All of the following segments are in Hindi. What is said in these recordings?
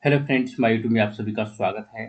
हेलो फ्रेंड्स, माय यूट्यूब में आप सभी का स्वागत है।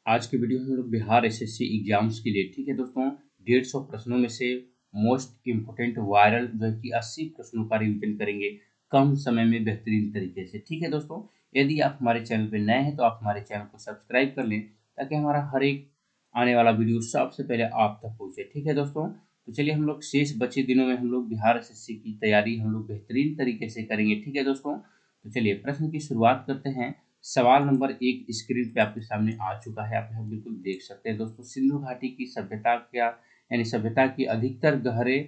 आज की वीडियो में हम लोग बिहार एसएससी एग्जाम्स के लिए, ठीक है दोस्तों, 150 प्रश्नों में से मोस्ट इम्पोर्टेंट वायरल जो है कि 80 प्रश्नों का रिवीजन करेंगे कम समय में बेहतरीन तरीके से। ठीक है दोस्तों, यदि आप हमारे चैनल पर नए हैं तो आप हमारे चैनल को सब्सक्राइब कर लें ताकि हमारा हर एक आने वाला वीडियो सबसे पहले आप तक पहुँचे। ठीक है दोस्तों, तो चलिए हम लोग शेष बचे दिनों में हम लोग बिहार एसएससी की तैयारी हम लोग बेहतरीन तरीके से करेंगे। ठीक है दोस्तों, तो चलिए प्रश्न की शुरुआत करते हैं। सवाल नंबर 1 स्क्रीन पे आपके सामने आ चुका है, आप यहाँ बिल्कुल देख सकते हैं दोस्तों। सिंधु घाटी की सभ्यता क्या, यानी सभ्यता की अधिकतर गहरे,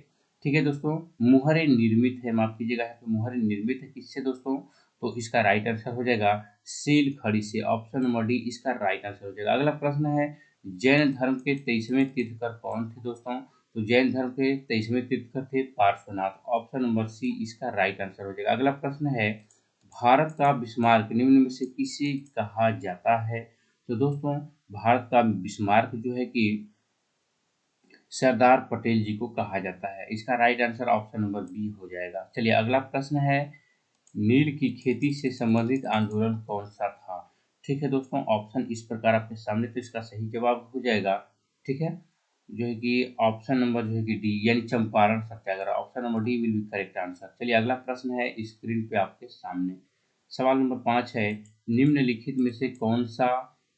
ठीक है दोस्तों, मुहरे निर्मित है, माफ कीजिएगा यहाँ पे मुहरे निर्मित है किससे दोस्तों, तो इसका राइट आंसर हो जाएगा सील खड़ी से। ऑप्शन नंबर डी इसका राइट आंसर हो जाएगा। अगला प्रश्न है, जैन धर्म के 23वें तीर्थकर कौन थे दोस्तों, तो जैन धर्म के 23वें तीर्थकर थे पार्श्वनाथ। ऑप्शन नंबर सी इसका राइट आंसर हो जाएगा। अगला प्रश्न है, भारत का बिस्मार्क निम्न में से किसे कहा जाता है, तो दोस्तों भारत का बिस्मार्क जो है कि सरदार पटेल जी को कहा जाता है। इसका right answer option number B हो जाएगा। चलिए अगला प्रश्न है, नील की खेती से संबंधित आंदोलन कौन सा था। ठीक है दोस्तों, ऑप्शन इस प्रकार आपके सामने, तो इसका सही जवाब हो जाएगा, ठीक है, जो है कि ऑप्शन नंबर जो है कि डी यानी Champaran Satyagraha. Option number D will be correct answer. चलिए अगला प्रश्न है स्क्रीन पे आपके सामने। सवाल नंबर 5 है, निम्नलिखित में से कौन सा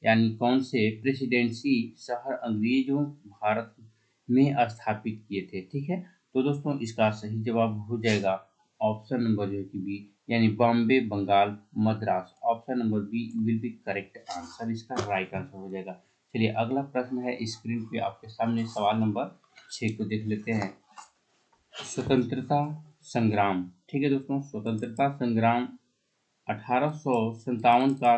यानी कौन से प्रेसिडेंसी शहर अंग्रेजों भारत में स्थापित किए थे। ठीक है, तो दोस्तों इसका सही जवाब हो जाएगा ऑप्शन नंबर जो है कि बी यानी Bombay, Bengal, Madras. Option number B will be correct answer, इसका राइट आंसर हो जाएगा। चलिए अगला प्रश्न है स्क्रीन पे आपके सामने, सवाल नंबर 6 को देख लेते हैं। स्वतंत्रता संग्राम, ठीक है दोस्तों, स्वतंत्रता संग्राम 1857 का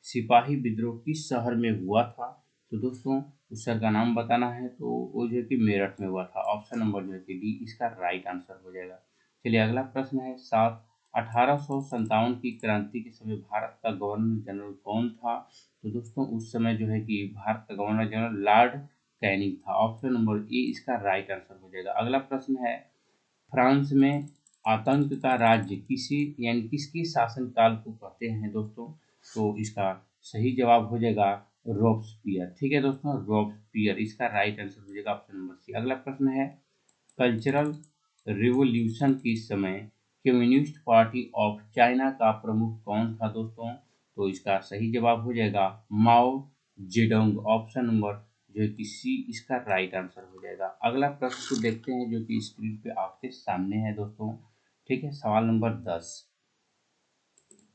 सिपाही विद्रोह किस शहर में हुआ था, तो दोस्तों उस शहर का नाम बताना है, तो वो जो है कि मेरठ में हुआ था। ऑप्शन नंबर जो है कि डी इसका राइट आंसर हो जाएगा। चलिए अगला प्रश्न है 7, 1857 की क्रांति के समय भारत का गवर्नर जनरल कौन था, तो दोस्तों उस समय जो है कि भारत का गवर्नर जनरल लॉर्ड कैनिंग था। ऑप्शन नंबर ए इसका राइट आंसर हो जाएगा। अगला प्रश्न है, फ्रांस में आतंक का राज्य किसी यानी किसके शासनकाल को कहते हैं दोस्तों, तो इसका सही जवाब हो जाएगा रॉब्सपियर। ठीक है दोस्तों, रॉब्सपियर इसका राइट आंसर हो जाएगा ऑप्शन नंबर सी। अगला प्रश्न है, कल्चरल रिवॉल्यूशन के समय कम्युनिस्ट पार्टी ऑफ चाइना का प्रमुख कौन था दोस्तों, तो इसका सही जवाब हो जाएगा माओ जेडोंग। ऑप्शन नंबर जो है कि सी इसका राइट आंसर हो जाएगा। अगला प्रश्न को देखते हैं जो कि स्क्रीन पे आपके सामने है दोस्तों, ठीक है। सवाल नंबर 10,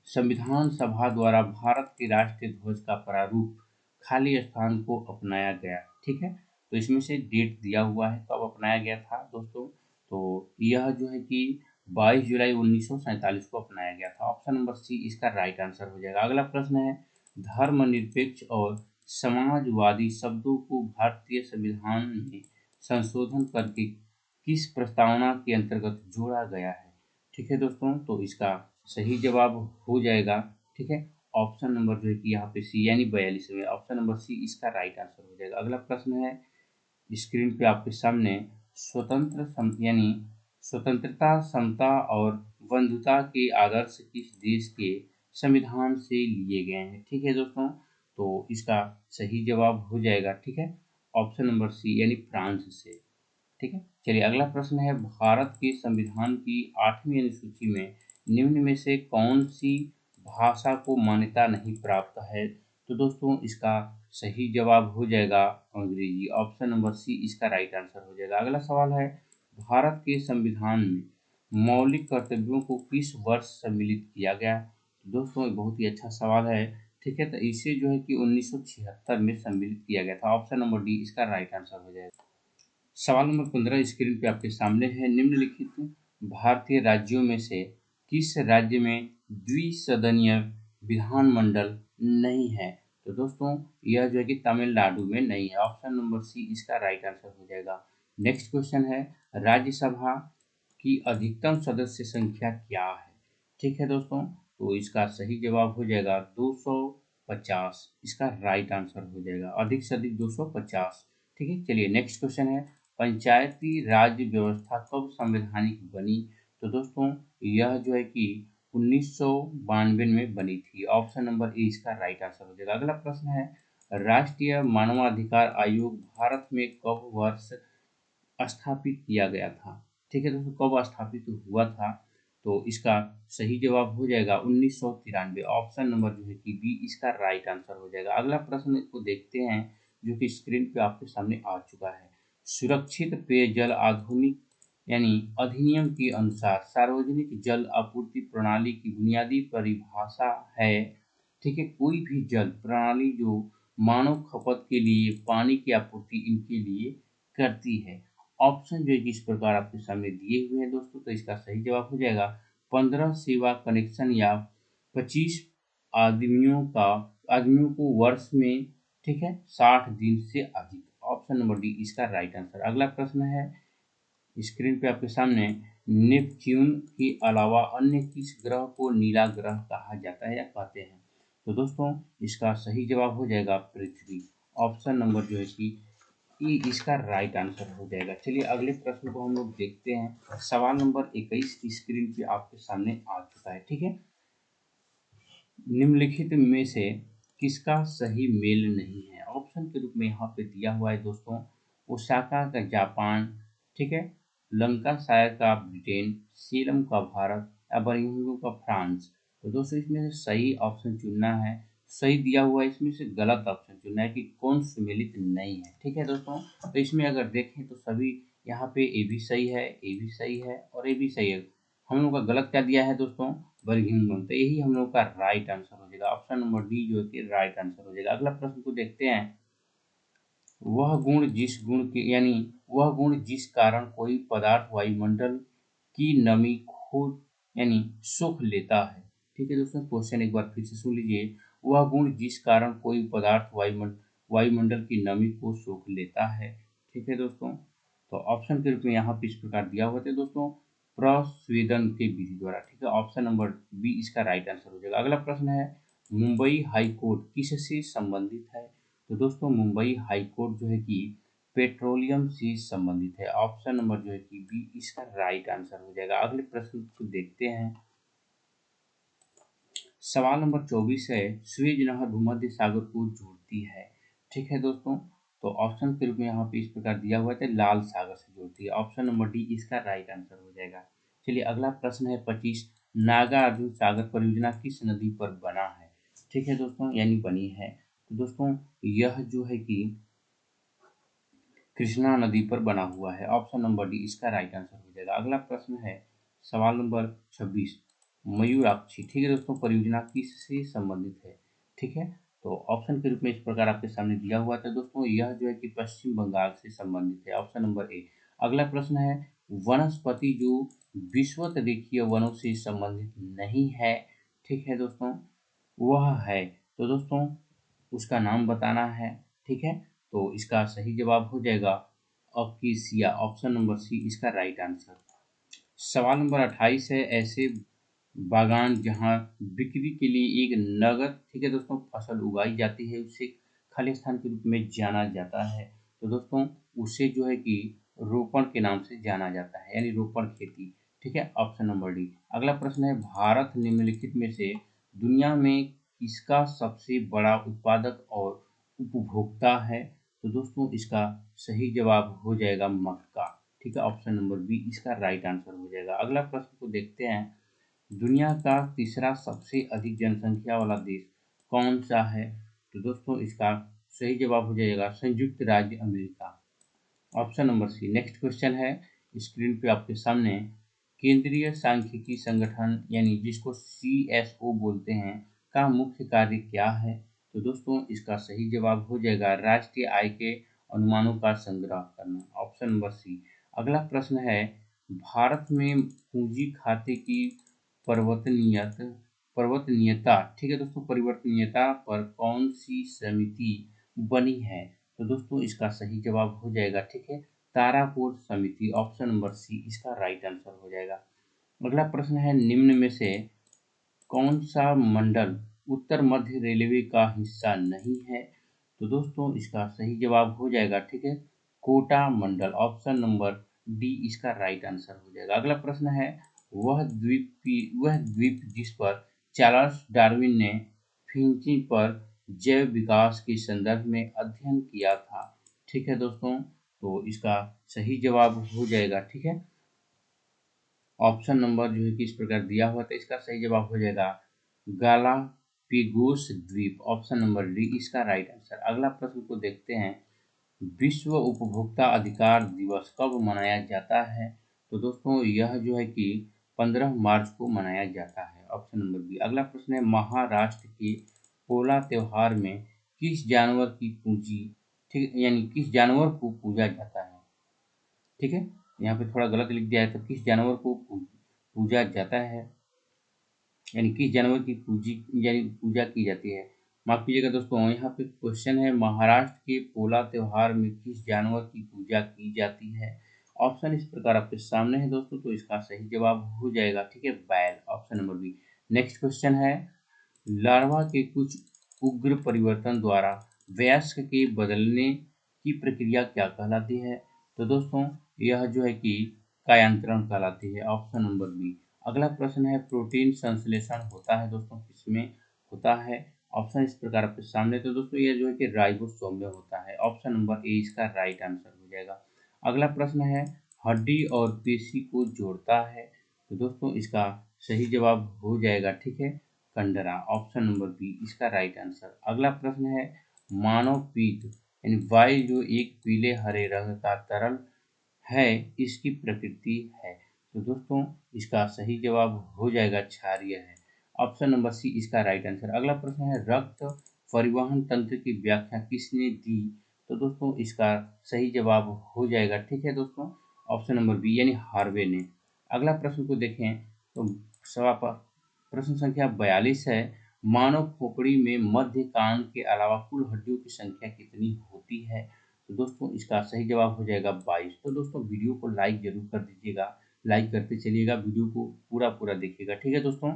संविधान सभा द्वारा भारत के राष्ट्रीय ध्वज का प्रारूप खाली स्थान को अपनाया गया, ठीक है, तो इसमें से डेट दिया हुआ है कब अपनाया गया था दोस्तों, तो यह जो है कि 22 जुलाई 1947 को अपनाया गया था। ऑप्शन नंबर सी इसका राइट आंसर हो जाएगा। अगला प्रश्न है, धर्मनिरपेक्ष और समाजवादी शब्दों को भारतीय संविधान में संशोधन करके किस प्रस्तावना के अंतर्गत जोड़ा गया है, ठीक है दोस्तों, तो इसका सही जवाब हो जाएगा, ठीक है, ऑप्शन नंबर जो है कि यहाँ पे सी यानी 42 ऑप्शन नंबर सी इसका राइट आंसर हो जाएगा। अगला प्रश्न है स्क्रीन पे आपके सामने, यानी स्वतंत्रता, समता और बंधुता के आदर्श किस देश के संविधान से लिए गए हैं, ठीक है दोस्तों, तो इसका सही जवाब हो जाएगा, ठीक है, ऑप्शन नंबर सी यानी फ्रांस से। ठीक है, चलिए अगला प्रश्न है, भारत के संविधान की 8वीं अनुसूची में निम्न में से कौन सी भाषा को मान्यता नहीं प्राप्त है, तो दोस्तों इसका सही जवाब हो जाएगा अंग्रेजी। ऑप्शन नंबर सी इसका राइट आंसर हो जाएगा। अगला सवाल है, भारत के संविधान में मौलिक कर्तव्यों को किस वर्ष सम्मिलित किया गया, तो दोस्तों ये बहुत ही अच्छा सवाल है, ठीक है, तो इसे जो है कि 1976 में सम्मिलित किया गया था। ऑप्शन नंबर डी इसका राइट आंसर हो जाएगा। सवाल नंबर 15 स्क्रीन पे आपके सामने है, निम्नलिखित भारतीय राज्यों में से किस राज्य में द्विसदनीय विधानमंडल नहीं है, तो दोस्तों यह जो है कि तमिलनाडु में नहीं है। ऑप्शन नंबर सी इसका राइट आंसर हो जाएगा। नेक्स्ट क्वेश्चन है, राज्यसभा की अधिकतम सदस्य संख्या क्या है, ठीक है दोस्तों, तो इसका सही जवाब हो जाएगा 250, इसका राइट आंसर हो जाएगा, अधिक से अधिक 250। ठीक है, चलिए नेक्स्ट क्वेश्चन है, पंचायती राज व्यवस्था कब संवैधानिक बनी, तो दोस्तों यह जो है कि 1992 में बनी थी। ऑप्शन नंबर ए इसका राइट आंसर हो जाएगा। अगला प्रश्न है, राष्ट्रीय मानवाधिकार आयोग भारत में कब वर्ष स्थापित किया गया था? ठीक है दोस्तों, कब स्थापित हुआ था? तो इसका सही जवाब हो जाएगा 1993। ऑप्शन नंबर जो है कि बी इसका राइट आंसर हो जाएगा। अगला प्रश्न को देखते हैं जो कि स्क्रीन पे आपके सामने आ चुका है। सुरक्षित पेयजल आधुनिक यानी अधिनियम के अनुसार सार्वजनिक जल आपूर्ति प्रणाली की बुनियादी परिभाषा है। ठीक है, कोई भी जल प्रणाली जो मानव खपत के लिए पानी की आपूर्ति इनके लिए करती है। ऑप्शन जो है कि इस प्रकार आपके सामने दिए हुए हैं दोस्तों, तो इसका सही जवाब हो जाएगा 15 सेवा कनेक्शन या 25 आदमियों को वर्ष में, ठीक है, 60 दिन से अधिक। ऑप्शन नंबर डी इसका राइट आंसर। अगला प्रश्न है स्क्रीन पे आपके सामने, नेपच्यून के अलावा अन्य किस ग्रह को नीला ग्रह कहा जाता है या कहते हैं? तो दोस्तों इसका सही जवाब हो जाएगा पृथ्वी। ऑप्शन नंबर जो है कि ई इसका राइट आंसर हो जाएगा। चलिए अगले प्रश्न को हम लोग देखते हैं। सवाल नंबर 21 स्क्रीन पे आपके सामने आ चुका है। ठीक है, निम्नलिखित में से किसका सही मेल नहीं है? ऑप्शन के रूप में यहाँ पे दिया हुआ है दोस्तों, ओसाका का जापान, ठीक है, लंकाशायर का ब्रिटेन, सीलम का भारत या बर्मिंघम का फ्रांस। तो दोस्तों इसमें से सही ऑप्शन चुनना है। सही दिया हुआ है, इसमें से गलत ऑप्शन चुनना है कि कौन सुमेलित नहीं है। ठीक है दोस्तों, तो इसमें अगर देखें तो सभी यहाँ पे ए भी सही है, ए भी सही है और ए भी सही है। हम लोग का गलत क्या दिया है दोस्तों? बर्मिंघम। तो यही हम लोग का राइट आंसर हो जाएगा। ऑप्शन नंबर डी जो है कि राइट आंसर हो जाएगा। अगला प्रश्न को देखते हैं। वह गुण जिस कारण कोई पदार्थ वायुमंडल की नमी खो यानी सोख लेता है। ठीक है दोस्तों, क्वेश्चन एक बार फिर से सुन लीजिए। वह गुण जिस कारण कोई पदार्थ वायुमंडल की नमी को सोख लेता है। ठीक है दोस्तों, तो ऑप्शन के रूप में यहाँ पे इस प्रकार दिया हुआ था दोस्तों, प्रस्वेदन के विधि द्वारा। ठीक है, ऑप्शन नंबर बी इसका राइट आंसर हो जाएगा। अगला प्रश्न है, मुंबई हाई कोर्ट किससे संबंधित है? तो दोस्तों मुंबई हाई कोर्ट जो है कि पेट्रोलियम से संबंधित है। ऑप्शन नंबर जो है कि बी इसका राइट आंसर हो जाएगा। अगले प्रश्न को देखते हैं। सवाल नंबर 24 है, स्वेज नहर भूमध्य सागर को जोड़ती है। ठीक है दोस्तों, तो ऑप्शन के रूप में यहाँ पे इस प्रकार दिया हुआ है, लाल सागर से जोड़ती है। ऑप्शन नंबर डी इसका राइट आंसर हो जाएगा। चलिए अगला प्रश्न है 25, नागार्जुन सागर परियोजना किस नदी पर बना है? ठीक है दोस्तों, यानी बनी है। तो दोस्तों यह जो है कि कृष्णा नदी पर बना हुआ है। ऑप्शन नंबर डी इसका राइट आंसर हो जाएगा। अगला प्रश्न है सवाल नंबर 26, मयूराक्षी, ठीक है दोस्तों, परियोजना किससे संबंधित है? ठीक है, तो ऑप्शन के रूप में इस प्रकार आपके सामने दिया हुआ था दोस्तों, यह जो है कि पश्चिम बंगाल से संबंधित है। Option number A. अगला प्रश्न है, वनस्पति जो विश्वत रेखीय वनों से संबंधित नहीं है, ठीक है दोस्तों, वह है, तो दोस्तों उसका नाम बताना है। ठीक है, तो इसका सही जवाब हो जाएगा अकीसिया। ऑप्शन नंबर सी इसका राइट आंसर। सवाल नंबर 28 है, ऐसे बागान जहां बिक्री के लिए एक नगद, ठीक है दोस्तों, फसल उगाई जाती है उसे खाली स्थान के रूप में जाना जाता है। तो दोस्तों उसे जो है कि रोपण के नाम से जाना जाता है, यानी रोपण खेती। ठीक है, ऑप्शन नंबर डी। अगला प्रश्न है, भारत निम्नलिखित में से दुनिया में किसका सबसे बड़ा उत्पादक और उपभोक्ता है? तो दोस्तों इसका सही जवाब हो जाएगा मक्का। ठीक है, ऑप्शन नंबर बी इसका राइट आंसर हो जाएगा। अगला प्रश्न को देखते हैं, दुनिया का तीसरा सबसे अधिक जनसंख्या वाला देश कौन सा है? तो दोस्तों इसका सही जवाब हो जाएगा संयुक्त राज्य America. Option number C. Next question है स्क्रीन पे आपके सामने, केंद्रीय सांख्यिकी संगठन यानी जिसको CSO बोलते हैं का मुख्य कार्य क्या है? तो दोस्तों इसका सही जवाब हो जाएगा राष्ट्रीय आय के अनुमानों का संग्रह करना। Option number C. अगला प्रश्न है, भारत में पूंजी खाते की परिवर्तनीयत परिवर्तनीयता, ठीक है दोस्तों, परिवर्तनीयता पर कौन सी समिति बनी है? तो दोस्तों इसका सही जवाब हो जाएगा, ठीक है, तारापुर समिति। ऑप्शन नंबर सी इसका राइट आंसर हो जाएगा। अगला प्रश्न है, निम्न में से कौन सा मंडल उत्तर मध्य रेलवे का हिस्सा नहीं है? तो दोस्तों इसका सही जवाब हो जाएगा, ठीक है, कोटा मंडल। ऑप्शन नंबर डी इसका राइट आंसर हो जाएगा। अगला प्रश्न है, वह द्वीप जिस पर चार्ल्स डार्विन ने फिंची पर जैव विकास के संदर्भ में अध्ययन किया था। ठीक है दोस्तों, तो इसका सही जवाब हो जाएगा, ठीक है, ऑप्शन नंबर जो है कि इस प्रकार दिया हुआ था, इसका सही जवाब हो जाएगा गालापेगोस द्वीप, ऑप्शन नंबर डी इसका राइट आंसर। अगला प्रश्न को देखते हैं, विश्व उपभोक्ता अधिकार दिवस कब मनाया जाता है? तो दोस्तों यह जो है कि 15 मार्च को मनाया जाता है, ऑप्शन नंबर बी। अगला प्रश्न है, महाराष्ट्र के पोला त्योहार में किस जानवर की पूजी, ठीक यानी किस जानवर को पूजा जाता है? ठीक है, यहाँ पे थोड़ा गलत लिख दिया है, तो किस जानवर को पूजा जाता है, यानी किस जानवर की पूजा की जाती है। माफ कीजिएगा दोस्तों, यहाँ पे क्वेश्चन है महाराष्ट्र के पोला त्योहार में किस जानवर की पूजा की जाती है। ऑप्शन इस प्रकार आपके सामने है दोस्तों, तो इसका सही जवाब हो जाएगा, ठीक है, बैल, option number B. Next question है, लार्वा के कुछ उग्र परिवर्तन द्वारा वयस्क के बदलने की प्रक्रिया क्या कहलाती है? तो दोस्तों यह जो है कि कायांतरण कहलाती है, ऑप्शन नंबर बी। अगला प्रश्न है, प्रोटीन संश्लेषण होता है दोस्तों किसमें होता है? ऑप्शन इस प्रकार आपके सामने, तो दोस्तों यह जो है कि राइबोसोम में होता है, ऑप्शन नंबर ए इसका राइट आंसर हो जाएगा। अगला प्रश्न है, हड्डी और पेशी को जोड़ता है? तो दोस्तों इसका सही जवाब हो जाएगा, ठीक है, कंडरा, ऑप्शन नंबर बी इसका राइट आंसर। अगला प्रश्न है, मानव पीत यानी वायु जो एक पीले हरे रंग का तरल है, इसकी प्रकृति है? तो दोस्तों इसका सही जवाब हो जाएगा क्षारीय है, ऑप्शन नंबर सी इसका राइट आंसर। अगला प्रश्न है, रक्त परिवहन तंत्र की व्याख्या किसने दी? तो दोस्तों इसका सही जवाब हो जाएगा, ठीक है दोस्तों, ऑप्शन नंबर बी यानी हार्वे ने। अगला प्रश्न को देखें तो प्रश्न संख्या 42 है, मानव खोपड़ी में मध्य कान के अलावा कुल हड्डियों की संख्या कितनी होती है? तो दोस्तों इसका सही जवाब हो जाएगा 22। तो दोस्तों वीडियो को लाइक जरूर कर दीजिएगा, लाइक करते चलिएगा, वीडियो को पूरा देखिएगा, ठीक है दोस्तों।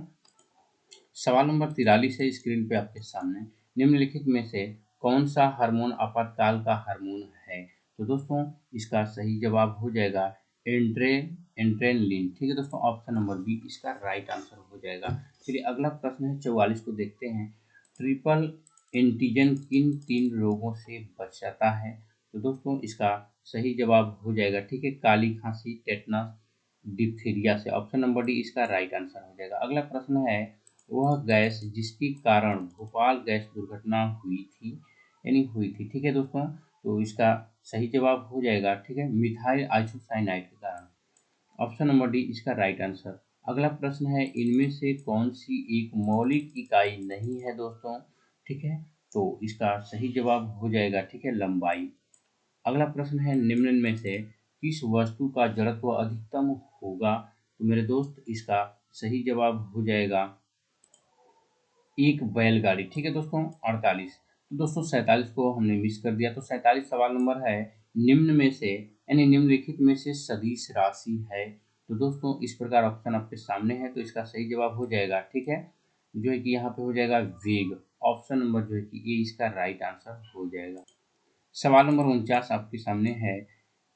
सवाल नंबर 43 है स्क्रीन पे आपके सामने, निम्नलिखित में से कौन सा हार्मोन आपातकाल का हार्मोन है? तो दोस्तों इसका सही जवाब हो जाएगा एंड्रेनलिन, ठीक है दोस्तों, ऑप्शन नंबर बी इसका राइट आंसर हो जाएगा। चलिए अगला प्रश्न है 44 को देखते हैं, ट्रिपल एंटीजन किन 3 रोगों से बचाता है? तो दोस्तों इसका सही जवाब हो जाएगा, ठीक है, काली खांसी, टेटनस, डिप्थीरिया से, ऑप्शन नंबर डी इसका राइट आंसर हो जाएगा। अगला प्रश्न है, वह गैस जिसके कारण भोपाल गैस दुर्घटना हुई थी, ठीक है दोस्तों, तो इसका सही जवाब हो जाएगा, ठीक है, मिथाइल आइसोसाइनाइड के कारण, ऑप्शन नंबर डी इसका राइट आंसर। अगला प्रश्न है, इनमें से कौन सी एक मौलिक इकाई नहीं है दोस्तों, ठीक है, तो इसका सही जवाब हो जाएगा, ठीक है, लंबाई। अगला प्रश्न है, निम्न में से किस वस्तु का जड़त्व अधिकतम होगा? तो मेरे दोस्त इसका सही जवाब हो जाएगा एक बैलगाड़ी, ठीक है दोस्तों, 48। तो दोस्तों 47 को हमने मिस कर दिया, तो 47 सवाल नंबर है, निम्न में से यानी निम्नलिखित में से सदिश राशि है? तो दोस्तों इस प्रकार ऑप्शन आपके सामने है, तो इसका सही जवाब हो जाएगा, ठीक है, जो है कि यहाँ पे हो जाएगा वेग, ऑप्शन नंबर जो है कि ए इसका राइट आंसर हो जाएगा। सवाल नंबर 49 आपके सामने है,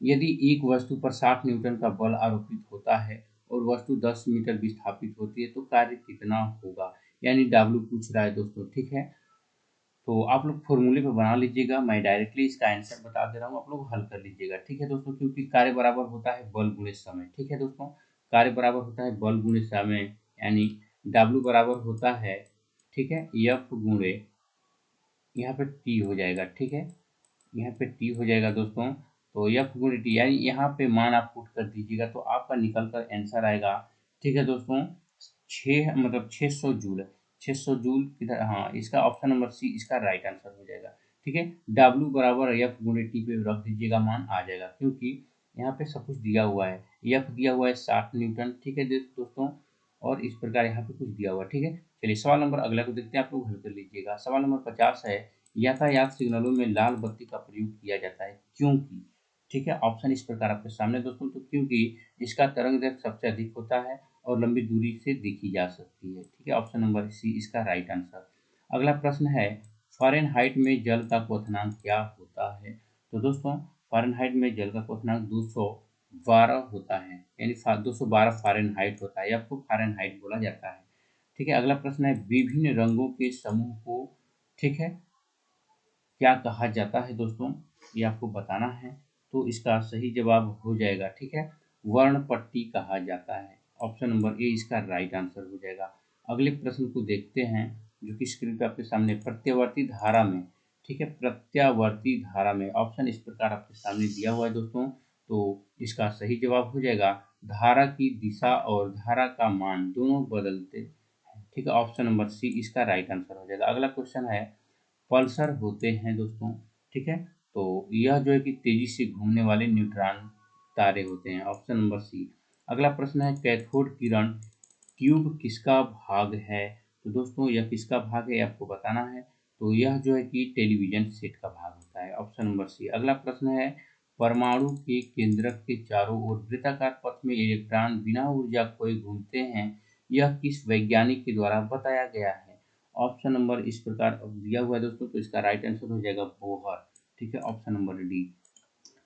यदि एक वस्तु पर 60 न्यूटन का बल आरोपित होता है और वस्तु 10 मीटर विस्थापित होती है तो कार्य कितना होगा? यानी डब्ल्यू पूछ रहा है दोस्तों, ठीक है, तो आप लोग फॉर्मूले पे बना लीजिएगा, मैं डायरेक्टली इसका आंसर बता दे रहा हूँ, आप लोग हल कर लीजिएगा, ठीक है दोस्तों, क्योंकि कार्य बराबर होता है बल गुणे समय, ठीक है दोस्तों, कार्य बराबर होता है बल गुणे समय, यानी डब्ल्यू बराबर होता है, ठीक है, एफ गुणे, यहाँ पे टी हो जाएगा, ठीक है, यहाँ पे टी हो जाएगा दोस्तों, तो एफ गुणे टी, यानी यहाँ पे मान आप पुट कर दीजिएगा तो आपका निकल कर आंसर आएगा, ठीक है दोस्तों, 600 जूल, 600 जूल किधर, हाँ इसका ऑप्शन नंबर सी इसका राइट आंसर हो जाएगा, ठीक है, डब्ल्यू बराबर एफ गुणे टी पे रख दीजिएगा, मान आ जाएगा, क्योंकि यहाँ पे सब कुछ दिया हुआ है, एफ दिया हुआ है 60 न्यूटन, ठीक है दोस्तों, और इस प्रकार यहाँ पे कुछ दिया हुआ है, ठीक है। चलिए सवाल नंबर अगला को देखते हैं, आप लोग हल कर लीजिएगा। सवाल नंबर 50 है, यातायात सिग्नलों में लाल बत्ती का प्रयोग किया जाता है क्योंकि, ठीक है, ऑप्शन इस प्रकार आपके सामने दोस्तों, तो क्योंकि इसका तरंग दैर्घ्य सबसे अधिक होता है और लंबी दूरी से देखी जा सकती है, ठीक है, ऑप्शन नंबर सी इसका राइट आंसर। अगला प्रश्न है, फ़ारेनहाइट में जल का क्वथनांक क्या होता है? तो दोस्तों फ़ारेनहाइट में जल का क्वथनांक 200 212 होता है, यानी 212 फ़ारेनहाइट होता है, या आपको फ़ारेनहाइट बोला जाता है। ठीक है, अगला प्रश्न है विभिन्न रंगों के समूह को, ठीक है, क्या कहा जाता है दोस्तों, ये आपको बताना है। तो इसका सही जवाब हो जाएगा, ठीक है, वर्णपट्टी कहा जाता है। ऑप्शन नंबर ए इसका राइट आंसर हो जाएगा। अगले प्रश्न को देखते हैं, जो कि स्क्रीन पे आपके सामने प्रत्यावर्ती धारा में, ठीक है, प्रत्यावर्ती धारा में ऑप्शन इस प्रकार आपके सामने दिया हुआ है दोस्तों। तो इसका सही जवाब हो जाएगा धारा की दिशा और धारा का मान दोनों बदलते हैं, ठीक है, ऑप्शन नंबर सी इसका राइट आंसर हो जाएगा। अगला क्वेश्चन है पल्सर होते हैं दोस्तों, ठीक है, तो यह जो है कि तेजी से घूमने वाले न्यूट्रॉन तारे होते हैं, ऑप्शन नंबर सी। अगला प्रश्न है कैथोड किरण ट्यूब किसका भाग है। तो दोस्तों यह किसका भाग है आपको बताना है। तो यह जो है कि टेलीविजन सेट का भाग होता है, ऑप्शन नंबर सी। अगला प्रश्न है परमाणु के केंद्रक के चारों ओर वृत्ताकार पथ में इलेक्ट्रॉन बिना ऊर्जा खोए घूमते हैं, यह किस वैज्ञानिक के द्वारा बताया गया है। ऑप्शन नंबर इस प्रकार अब दिया हुआ है दोस्तों, तो इसका राइट आंसर हो जाएगा बोहर, ठीक है, ऑप्शन नंबर डी।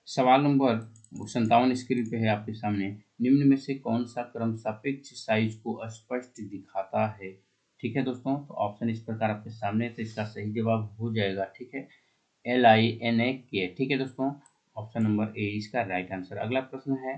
सवाल नंबर 57 स्क्रीन पे है आपके सामने, निम्न में से कौन सा क्रम सापेक्ष साइज को स्पष्ट दिखाता है। ठीक है दोस्तों, तो ऑप्शन इस प्रकार आपके सामने है, तो इसका सही जवाब हो जाएगा, ठीक है, LINA ठीक है दोस्तों, ऑप्शन नंबर ए इसका राइट आंसर। अगला प्रश्न है,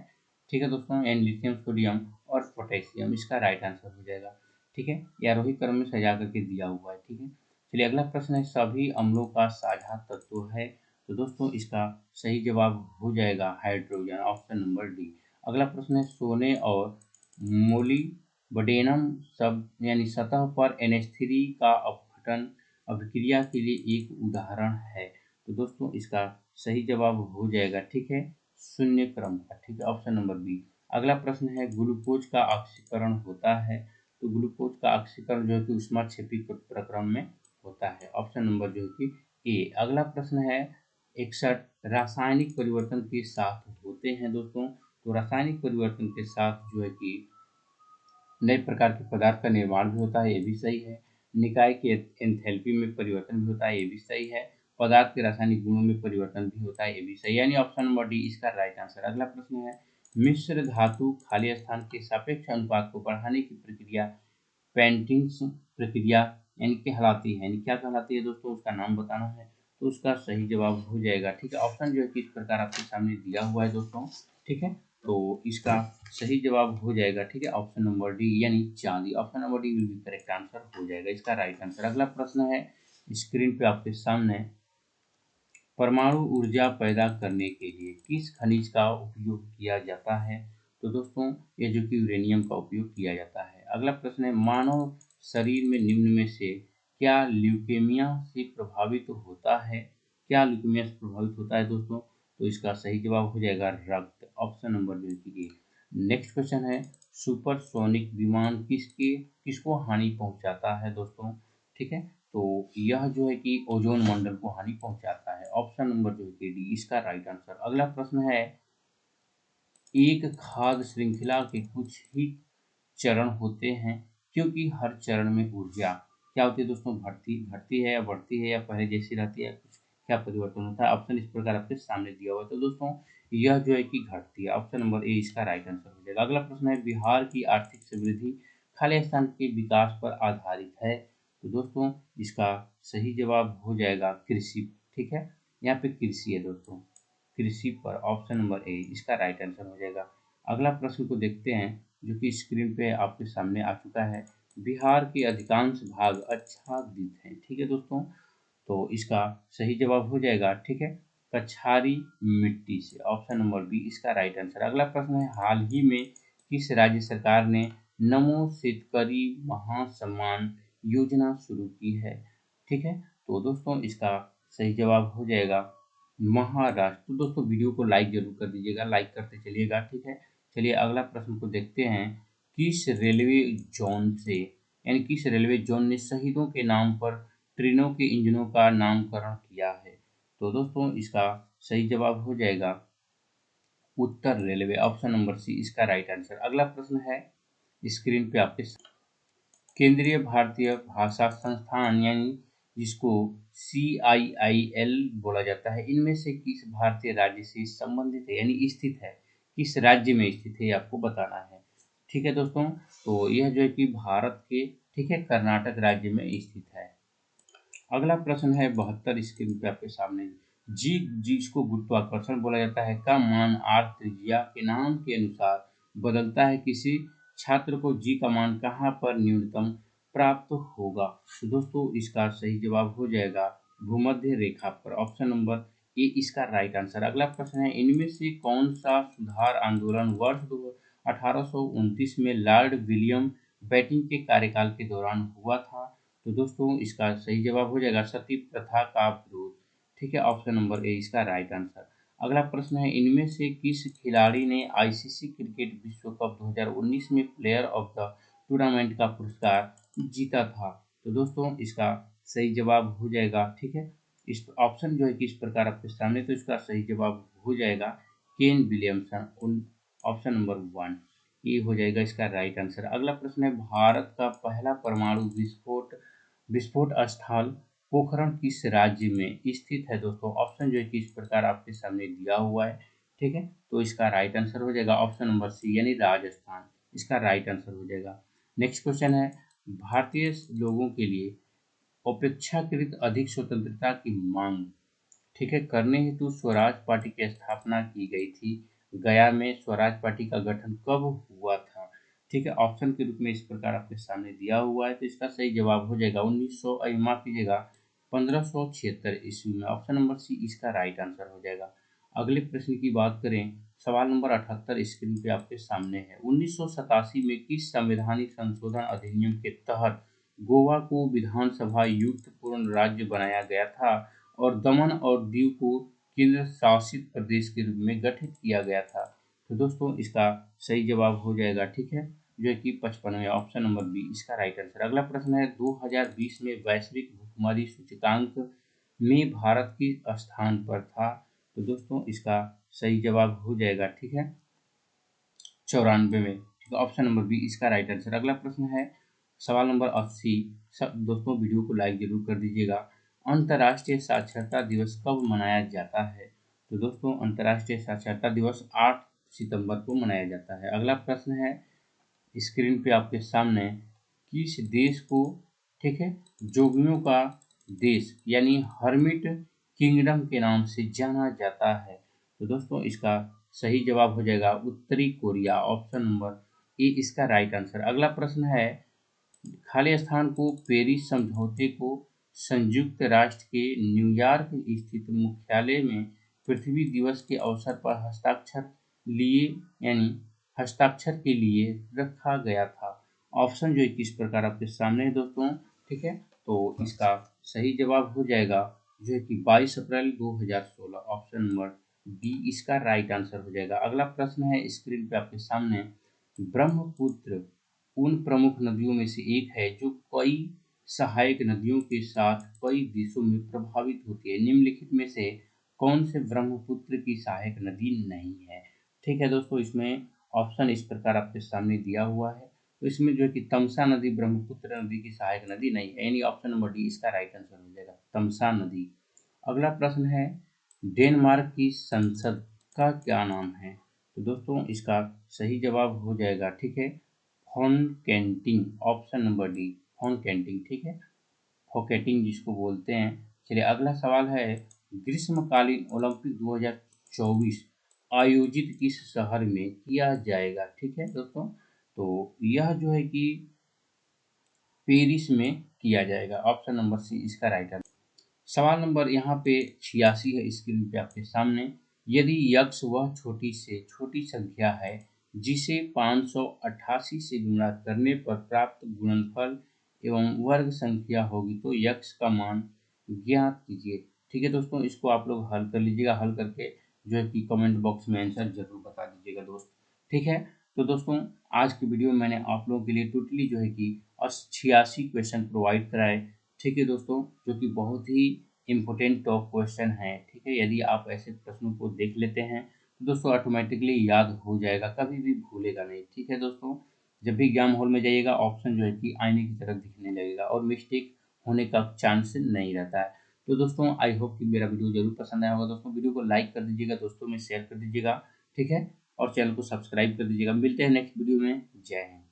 ठीक है दोस्तों, एन लिथियम सोडियम और पोटेशियम, इसका राइट आंसर हो जाएगा, ठीक है, या आरोही क्रम में सजा करके दिया हुआ है, ठीक है। चलिए अगला प्रश्न है सभी अम्लों का साझा तत्व है। तो दोस्तों इसका सही जवाब हो जाएगा हाइड्रोजन, ऑप्शन नंबर डी। अगला प्रश्न है सोने और मोलिब्डेनम सब यानी सतह पर NH3 का अपघटन अभिक्रिया के लिए एक उदाहरण है। तो दोस्तों इसका सही जवाब हो जाएगा, ठीक है, शून्य क्रम का, ठीक है, ऑप्शन नंबर बी। अगला प्रश्न है ग्लूकोज का ऑक्सीकरण होता है। तो ग्लूकोज का ऑक्सीकरण जो है कि ऊष्माक्षेपी प्रक्रम में होता है, ऑप्शन नंबर जो है कि ए। अगला प्रश्न है 61 रासायनिक परिवर्तन के साथ होते हैं दोस्तों। तो रासायनिक परिवर्तन के साथ जो है कि नए प्रकार के पदार्थ का निर्माण भी होता है, ये भी सही है। निकाय के एंथैल्पी में परिवर्तन भी होता है, ये भी सही है। पदार्थ के रासायनिक गुणों में परिवर्तन भी होता है, ये भी सही है, यानी ऑप्शन नंबर डी इसका राइट आंसर। अगला प्रश्न है मिश्र धातु खाली स्थान के सापेक्ष अनुपात को बढ़ाने की प्रक्रिया पेंटिंग्स प्रक्रिया यानी कहलाती है, यानी क्या कहलाती है दोस्तों, उसका नाम बताना है। तो उसका सही जवाब हो जाएगा, ठीक है, ऑप्शन जो है कि इस प्रकार आपके सामने दिया हुआ है दोस्तों, ठीक है, तो इसका सही जवाब हो जाएगा, ठीक है, ऑप्शन नंबर डी यानी चांदी, option number D will be correct answer हो जाएगा, इसका राइट आंसर। अगला प्रश्न है स्क्रीन पे आपके सामने परमाणु ऊर्जा पैदा करने के लिए किस खनिज का उपयोग किया जाता है। तो दोस्तों ये जो कि यूरेनियम का उपयोग किया जाता है। अगला प्रश्न है मानव शरीर में निम्न में से क्या ल्यूकेमिया से प्रभावित होता है। क्या ल्यूकेमिया से प्रभावित होता है दोस्तों, तो इसका सही जवाब हो जाएगा रक्त, ऑप्शन नंबर जो है। नेक्स्ट क्वेश्चन है सुपरसोनिक विमान किसको हानि पहुंचाता है दोस्तों, ठीक है, तो यह जो है कि ओजोन मंडल को हानि पहुंचाता है, ऑप्शन नंबर जो है कि डी इसका राइट आंसर। अगला प्रश्न है एक खाद्य श्रृंखला के कुछ ही चरण होते हैं क्योंकि हर चरण में ऊर्जा क्या होती है दोस्तों, घटती घटती है या बढ़ती है या पहले जैसी रहती है, कुछ क्या परिवर्तन होता है। ऑप्शन इस प्रकार आपके सामने दिया हुआ है, तो दोस्तों यह जो है कि घटती है, ऑप्शन नंबर ए इसका राइट आंसर हो जाएगा। अगला प्रश्न है बिहार की आर्थिक समृद्धि खाली स्थान के विकास पर आधारित है। तो दोस्तों इसका सही जवाब हो जाएगा कृषि, ठीक है, यहाँ पे कृषि है दोस्तों, कृषि पर, ऑप्शन नंबर ए इसका राइट आंसर हो जाएगा। अगला प्रश्न को देखते हैं जो कि स्क्रीन पे आपके सामने आ चुका है। बिहार के अधिकांश भाग आच्छादित हैं, ठीक है दोस्तों, तो इसका सही जवाब हो जाएगा, ठीक है, कछारी मिट्टी से, ऑप्शन नंबर बी इसका राइट आंसर। अगला प्रश्न है हाल ही में किस राज्य सरकार ने नमो शेतकरी महासम्मान योजना शुरू की है, ठीक है, तो दोस्तों इसका सही जवाब हो जाएगा महाराष्ट्र। तो दोस्तों वीडियो को लाइक जरूर कर दीजिएगा, लाइक करते चलिएगा, ठीक है। चलिए अगला प्रश्न को देखते हैं किस रेलवे जोन से यानी किस रेलवे जोन ने शहीदों के नाम पर ट्रेनों के इंजनों का नामकरण किया है। तो दोस्तों इसका सही जवाब हो जाएगा उत्तर रेलवे, ऑप्शन नंबर सी इसका राइट आंसर। अगला प्रश्न है स्क्रीन पे आपके केंद्रीय भारतीय भाषा संस्थान यानी जिसको CIIL बोला जाता है, इनमें से किस भारतीय राज्य से संबंधित है यानी स्थित है। किस राज्य में स्थित है, ये आपको बताना है। ठीक है दोस्तों, तो यह जो है कि भारत के, ठीक है, कर्नाटक राज्य में स्थित है। अगला प्रश्न है 72 स्क्रीन पे आपके सामने। जी, जिसको गुरुत्वाकर्षण बोला जाता है, का मान आर त्रिज्या के नाम के अनुसार बदलता है। किसी छात्र को जी का मान कहाँ पर न्यूनतम प्राप्त होगा? तो दोस्तों इसका सही जवाब हो जाएगा भूमध्य रेखा पर। ऑप्शन नंबर ए इसका राइट आंसर। अगला प्रश्न है, इनमें से कौन सा सुधार आंदोलन वर्ष 1829 में लॉर्ड विलियम बेंटिंक के कार्यकाल के दौरान हुआ था? तो दोस्तों इसका सही जवाब हो जाएगा सती प्रथा का विरोध। ठीक है, ऑप्शन नंबर ए इसका राइट आंसर। अगला प्रश्न है, इनमें से किस खिलाड़ी ने आईसीसी क्रिकेट विश्व कप 2019 में प्लेयर ऑफ द टूर्नामेंट का पुरस्कार जीता था? तो दोस्तों इसका सही जवाब हो जाएगा, ठीक है, इस ऑप्शन जो है कि इस प्रकार आपके सामने, तो इसका सही जवाब हो जाएगा केन विलियमसन, ऑप्शन नंबर 1, ये हो जाएगा इसका राइट आंसर। अगला प्रश्न है, भारत का पहला परमाणु विस्फोट विस्फोट स्थल पोखरण किस राज्य में स्थित है? दोस्तों ऑप्शन जो है कि इस प्रकार आपके सामने दिया हुआ है। ठीक है, तो इसका राइट आंसर हो जाएगा ऑप्शन नंबर सी, यानी राजस्थान, इसका राइट आंसर हो जाएगा। नेक्स्ट क्वेश्चन है, भारतीय लोगों के लिए अपेक्षाकृत अधिक स्वतंत्रता की मांग, ठीक है, करने हेतु स्वराज पार्टी की स्थापना की गई थी। गया में स्वराज पार्टी का गठन कब हुआ था? ठीक है, ऑप्शन के रूप में इस प्रकार आपके सामने दिया हुआ है, तो इसका सही जवाब हो जाएगा 1900, माफ कीजिएगा, 1576 ईस्वी में। ऑप्शन नंबर सी इसका राइट आंसर हो जाएगा। अगले प्रश्न की बात करें, सवाल नंबर 78 स्क्रीन पे आपके सामने है। 1987 में किस संवैधानिक संशोधन अधिनियम के तहत गोवा को विधानसभा युक्त पूर्ण राज्य बनाया गया था और दमन और दीव को केंद्र शासित प्रदेश के रूप में गठित किया गया था? तो दोस्तों इसका सही जवाब हो जाएगा, ठीक है, जो है कि 55, ऑप्शन नंबर बी इसका राइट आंसर। अगला प्रश्न है, 2020 में वैश्विक भुखमरी सूचकांक में भारत किस स्थान पर था? तो दोस्तों इसका सही जवाब हो जाएगा, ठीक है, 94 में। ठीक है, ऑप्शन नंबर बी इसका राइट आंसर। अगला प्रश्न है सवाल नंबर 80। सब दोस्तों वीडियो को लाइक जरूर कर दीजिएगा। अंतर्राष्ट्रीय साक्षरता दिवस कब मनाया जाता है? तो दोस्तों अंतर्राष्ट्रीय साक्षरता दिवस 8 सितंबर को मनाया जाता है। अगला प्रश्न है स्क्रीन पे आपके सामने, किस देश को, ठीक है, जोगियों का देश यानी हर्मिट किंगडम के नाम से जाना जाता है? तो दोस्तों इसका सही जवाब हो जाएगा उत्तरी कोरिया, ऑप्शन नंबर ए इसका राइट आंसर। अगला प्रश्न है, खाली स्थान को पेरिस समझौते को संयुक्त राष्ट्र के न्यूयॉर्क स्थित मुख्यालय में पृथ्वी दिवस के अवसर पर हस्ताक्षर के लिए रखा गया था। ऑप्शन जो है किस प्रकार आपके सामने है दोस्तों, ठीक है, तो इसका सही जवाब हो जाएगा जो है कि 22 अप्रैल 2016, ऑप्शन नंबर डी इसका राइट आंसर हो जाएगा। अगला प्रश्न है स्क्रीन पे आपके सामने, ब्रह्मपुत्र उन प्रमुख नदियों में से एक है जो कई सहायक नदियों के साथ कई देशों में प्रभावित होती है। निम्नलिखित में से कौन से ब्रह्मपुत्र की सहायक नदी नहीं है? ठीक है दोस्तों, इसमें ऑप्शन इस प्रकार आपके सामने दिया हुआ है, तो इसमें जो है कि तमसा नदी ब्रह्मपुत्र नदी की सहायक नदी नहीं है, यानी ऑप्शन नंबर डी इसका राइट आंसर हो जाएगा, तमसा नदी। अगला प्रश्न है, डेनमार्क की संसद का क्या नाम है? तो दोस्तों इसका सही जवाब हो जाएगा, ठीक है, फॉनकेंटिंग, ऑप्शन नंबर डी फॉनकेंटिंग, ठीक है, फॉकेटिंग जिसको बोलते हैं। चलिए अगला सवाल है, ग्रीष्मकालीन ओलंपिक 2024 आयोजित किस शहर में किया जाएगा? ठीक है दोस्तों, तो यह जो है कि पेरिस में किया जाएगा, ऑप्शन नंबर सी इसका राइट आंसर। सवाल नंबर यहाँ पे 86 है स्क्रीन पे आपके सामने, यदि यक्ष वह छोटी से छोटी संख्या है जिसे 588 से गुणा करने पर प्राप्त गुणनफल एवं वर्ग संख्या होगी तो यक्ष का मान ज्ञात कीजिए। ठीक है दोस्तों, इसको आप लोग हल कर लीजिएगा, हल करके जो है कि कमेंट बॉक्स में आंसर जरूर बता दीजिएगा दोस्त। ठीक है, तो दोस्तों आज की वीडियो में मैंने आप लोगों के लिए टोटली जो है कि 86 क्वेश्चन प्रोवाइड कराए। ठीक है दोस्तों, जो कि बहुत ही इम्पोर्टेंट टॉप क्वेश्चन है। ठीक है, यदि आप ऐसे प्रश्नों को देख लेते हैं तो दोस्तों ऑटोमेटिकली याद हो जाएगा, कभी भी भूलेगा नहीं। ठीक है दोस्तों, जब भी एग्जाम हॉल में जाइएगा ऑप्शन जो है कि आईने की तरह दिखने लगेगा और मिस्टेक होने का चांस नहीं रहता है। तो दोस्तों आई होप कि मेरा वीडियो जरूर पसंद आया होगा। दोस्तों वीडियो को लाइक कर दीजिएगा, दोस्तों में शेयर कर दीजिएगा। ठीक है, और चैनल को सब्सक्राइब कर दीजिएगा। मिलते हैं नेक्स्ट वीडियो में। जय हिंद।